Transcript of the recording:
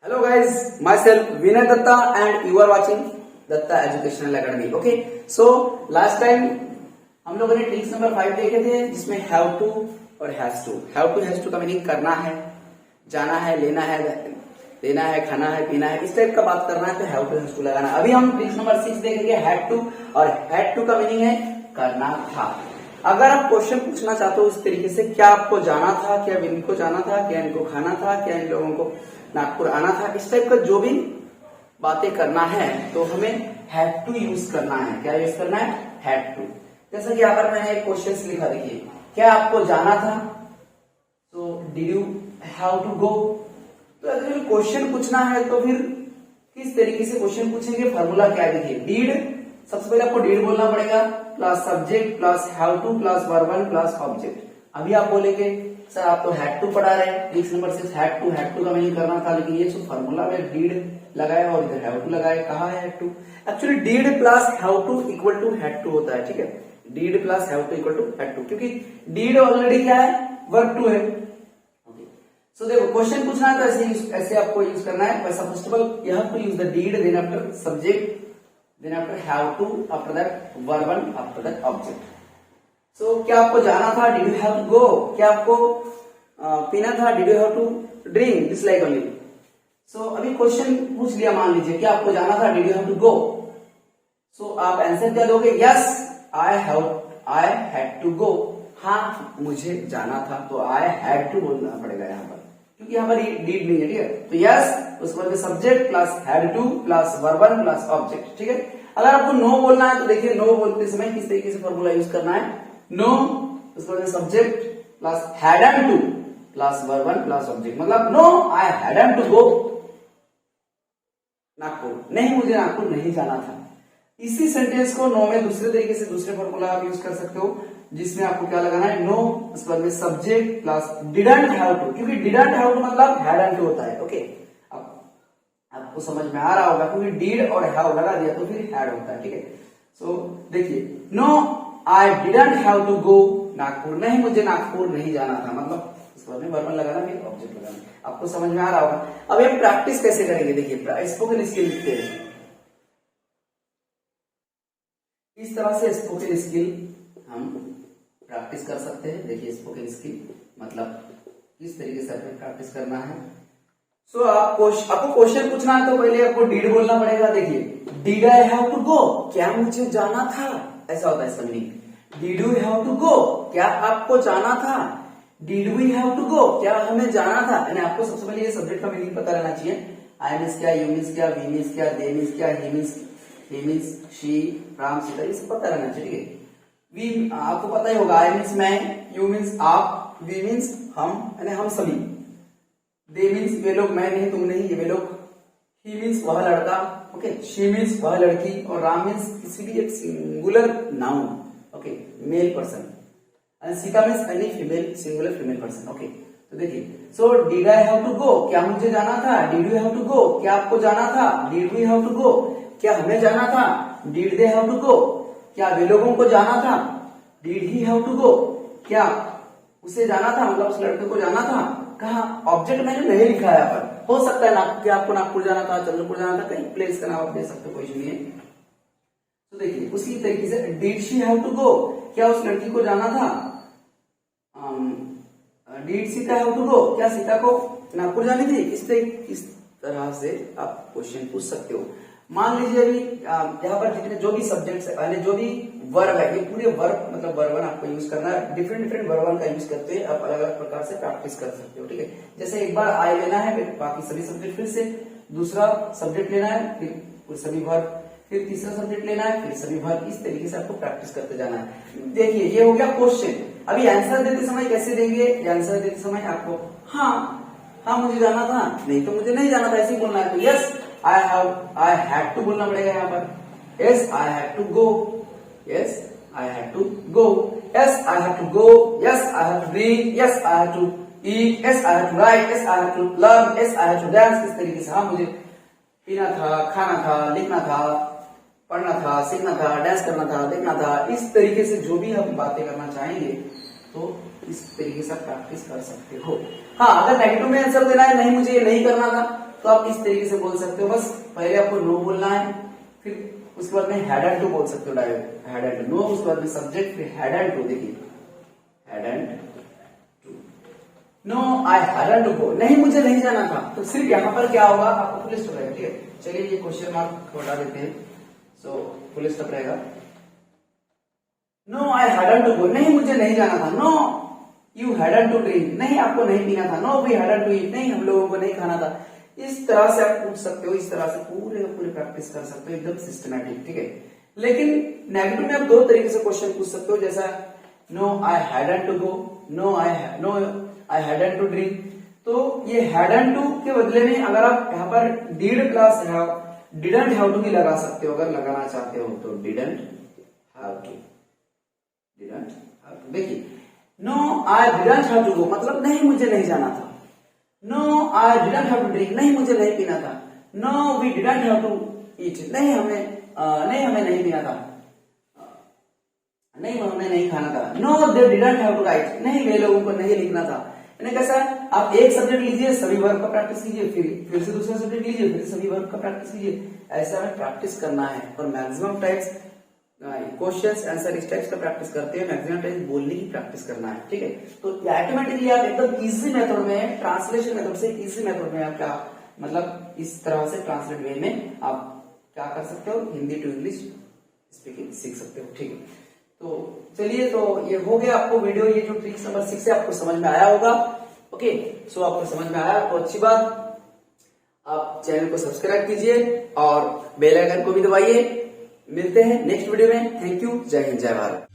Hello guys, myself Vinay Datta and you are watching Datta Educational Academy. Okay, so last time हम लोगों ने tricks number 5 देखे थे जिसमें हैव टू और has to. Have to has to का meaning करना है, जाना है, लेना है, देना है, खाना है, पीना है, इस टाइप का बात करना है तो हैव टू हैज टू लगाना है। अभी हम ट्रिक्स नंबर 6 देखेंगे हैड टू, और हैड टू का मीनिंग है करना था। अगर आप क्वेश्चन पूछना चाहते हो उस तरीके से, क्या आपको जाना था, क्या इनको जाना था, क्या इनको खाना था, क्या इन लोगों को नागपुर आना था, इस टाइप का जो भी बातें करना है तो हमें हैड टू यूज करना है। क्या यूज करना है? Had to. जैसा कि यहाँ पर मैंने एक क्वेश्चन लिखा, देखिए, क्या आपको जाना था, तो did you have to go. तो अगर क्वेश्चन पूछना है तो फिर किस तरीके से क्वेश्चन पूछेंगे, फॉर्मूला क्या है, देखिए, डीड, सबसे पहले आपको डीड बोलना पड़ेगा, plus subject plus have to plus verb plus object. अभी आप बोलेंगे सर आप तो हैड टू पढ़ा रहे हैं, ट्रिक्स नंबर 6 हैड टू का मीनिंग करना था, लेकिन ये जो फॉर्मूला में डीड लगाया और इधर हैव टू लगाया, कहा है had to. Actually did plus have to equal to had to होता है, ठीक है, did plus have to equal to had to, क्योंकि डीड ऑलरेडी क्या है, वर्ब टू है। सो देखो, क्वेश्चन पूछना है तो ऐसे आपको यूज करना है। First of all you have to use the did, then after subject, then after have to, after that verb, after that object. So क्या आपको जाना था, did you have to go. क्या आपको पीना था, did you have to drink, this like only. So अभी question पूछ लिया, मान लीजिए क्या आपको जाना था, did you have to go. So आप आंसर क्या दोगे, yes I had to go. हाँ मुझे जाना था, तो आई हैड टू बोलना पड़ेगा यहाँ पर, क्योंकि यहाँ पर डीड नहीं है, ठीक है। तो यस, उसके बाद subject plus had to plus verb plus object, ठीक है। अगर आपको नो बोलना है तो देखिए, नो बोलते समय किस तरीके से फॉर्मूला यूज करना है, नो, उसके बाद subject plus hadn't to plus verb plus object, मतलब no I hadn't to go Nagpur, नहीं मुझे नागपुर नहीं जाना था। इसी सेंटेंस को नो में दूसरे तरीके से दूसरे फॉर्मूला आप यूज कर सकते हो, जिसमें आपको क्या लगाना है, नो, उसके बाद में subject plus didn't have to, क्योंकि डिडंट हैव टू मतलब हैडन टू होता है। ओके, आपको समझ में आ रहा होगा, क्योंकि डीड और हैव लगा दिया तो फिर हैड होता है, ठीक है। सो देखिए, no I didn't have to go Nagpur, नहीं मुझे नागपुर नहीं जाना था, मतलब इसके बाद में वर्ब लगाना, फिर ऑब्जेक्ट लगाना। आपको समझ में आ रहा होगा। अब हम प्रैक्टिस कैसे करेंगे, देखिए, स्पोकन स्किल लिखते हैं, इस तरह से स्पोकन स्किल हम प्रैक्टिस कर सकते हैं। देखिए, स्पोकन स्किल मतलब किस तरीके से हमें प्रैक्टिस करना है। सो आपको क्वेश्चन पूछना है तो पहले आपको डीड बोलना पड़ेगा। देखिए, did I have to go, क्या मुझे जाना था, ऐसा होता है इसका meaning. Did you have to go, क्या आपको जाना था। Did we have to go, क्या हमें जाना था। यानी आपको सबसे पहले ये सब्जेक्ट का मीनिंग पता रहना चाहिए। आई मीन्स क्या, यू मीन्स क्या, वी मीन्स क्या, दे मीन्स क्या, ही मीन्स शी, राम, सीता, ये सब पता रहना चाहिए, ठीक है। वी आपको पता ही होगा, आई मीन्स मैं, यू मीन्स आप, वी मीन्स हम, यानी हम सभी, दे मीन्स वे लोग, मैं नहीं, तुम नहीं, ये वे लोग, ही मीन्स वह लड़का, ओके, शी मीन्स वह लड़की, और राम मीन्स किसी भी एक singular noun, okay, male person, and Sita means any female, singular female person, okay. तो देखिए, so did I have to go, क्या मुझे जाना था। Did you have to go, क्या आपको जाना था। Did we have to go, क्या हमें जाना था। Did they have to go, क्या वे लोगों को जाना था। Did he have to go, क्या उसे जाना था, मतलब उस लड़के को जाना था। कहा, ऑब्जेक्ट मैंने नहीं लिखा है यहाँ पर, हो सकता है कि आपको नागपुर जाना था, चंद्रपुर जाना था, कहीं प्लेस का नाम आप दे सकते हो, कोई इशू नहीं है। तो देखिए, उसी तरीके से did she have to go, क्या उस लड़की को जाना था। Did Sita have to go, क्या सीता को नागपुर जानी थी। इस तरह से आप क्वेश्चन पूछ सकते हो। मान लीजिए अभी यहाँ पर जितने जो भी सब्जेक्ट्स है, जो भी वर्ब है, ये पूरे वर्ब मतलब वर्ब आपको यूज करना है। डिफरेंट वर्ब का यूज करते हैं आप अलग अलग प्रकार से प्रैक्टिस कर सकते हो, ठीक है। जैसे एक बार आई लेना है, फिर बाकी सभी सब्जेक्ट, फिर से दूसरा सब्जेक्ट लेना है, फिर सभी वर्ब, फिर तीसरा सब्जेक्ट लेना है, फिर सभी वर्ब, इस तरीके से आपको प्रैक्टिस करते जाना है। देखिए, ये हो गया क्वेश्चन। अभी आंसर देते समय कैसे देंगे, आंसर देते समय आपको हाँ मुझे जाना था, नहीं तो मुझे नहीं जाना था, ऐसे ही बोलना है। तो यस आई हैड टू बोलना पड़ेगा यहाँ पर। Yes I had to go, yes I had to go, yes I had to go, yes I had to drink, yes I had to eat, yes I had to write, yes I had to learn, yes I had to dance. इस तरीके से हाँ मुझे पीना था, खाना था, लिखना था, पढ़ना था, सीखना था, डांस करना था, देखना था। इस तरीके से जो भी हम बातें करना चाहेंगे तो इस तरीके से प्रैक्टिस कर सकते हो। हाँ, अगर नेगेटिव में आंसर देना है, नहीं मुझे ये नहीं करना था, तो आप इस तरीके से बोल सकते हो। बस पहले आपको नो बोलना है, फिर उसके बाद में हैड एंड टू बोल सकते हो direct, had and to, no उसके बाद में सब्जेक्ट, फिर हैड एंड टू। देखिए had and to, no I had to go, नहीं मुझे नहीं जाना था, तो सिर्फ यहाँ पर क्या होगा, आपको फुल स्टॉप रहेगा। ठीक है, चलिए ये क्वेश्चन मार्क हटा देते हैं, सो फुल स्टॉप रहेगा। No I had to go, नहीं मुझे नहीं जाना था। No you had to drink, नहीं आपको नहीं पीना था। No we had to eat, नहीं हम लोगों को नहीं खाना था। इस तरह से आप पूछ सकते हो, इस तरह से पूरे प्रैक्टिस कर सकते हो एकदम सिस्टमैटिक। ठीक है, लेकिन नेगेटिव में आप दो तरीके से क्वेश्चन पूछ सकते हो, जैसा no I had to go, no I had to drink. तो ये हैड टू के बदले में अगर आप यहाँ पर did plus didn't have to भी लगा सकते हो, अगर लगाना चाहते हो तो didn't have to, didn't have to. देखिए no I didn't have to go मतलब नहीं मुझे नहीं जाना था। No I didn't have to drink, नहीं मुझे नहीं पीना था। No we didn't have to eat, नहीं हमें नहीं पीना था, नहीं हमें नहीं खाना था। No they didn't have to write, नहीं वे लोगों को नहीं लिखना था। यानी कैसा, आप एक सब्जेक्ट लीजिए, सभी वर्ब का प्रैक्टिस कीजिए, फिर से दूसरा सब्जेक्ट लीजिए, फिर सभी वर्ब का प्रैक्टिस कीजिए। ऐसा हमें प्रैक्टिस करना है, और मैक्सिमम टाइम्स क्वेश्चंस आंसर इस टाइप्स का प्रैक्टिस करते हैं, मैक्सिमम टाइम्स बोलने की प्रैक्टिस करना है। ठीक है, तो ऑटोमेटिकली आप एकदम इजी मेथड में, ट्रांसलेशन मेथड से इजी मेथड में आप क्या मतलब इस तरह से ट्रांसलेट वे में आप क्या कर सकते हो, हिंदी टू इंग्लिश स्पीकिंग सीख सकते हो। ठीक है, तो चलिए, तो ये हो गया आपको वीडियो, ये जो ट्रिक्स नंबर 6 है आपको समझ में आया होगा। ओके, सो आपको समझ में आया तो अच्छी बात, आप चैनल को सब्सक्राइब कीजिए और बेल आइकन को भी दबाइए। मिलते हैं नेक्स्ट वीडियो में। थैंक यू, जय हिंद, जय भारत।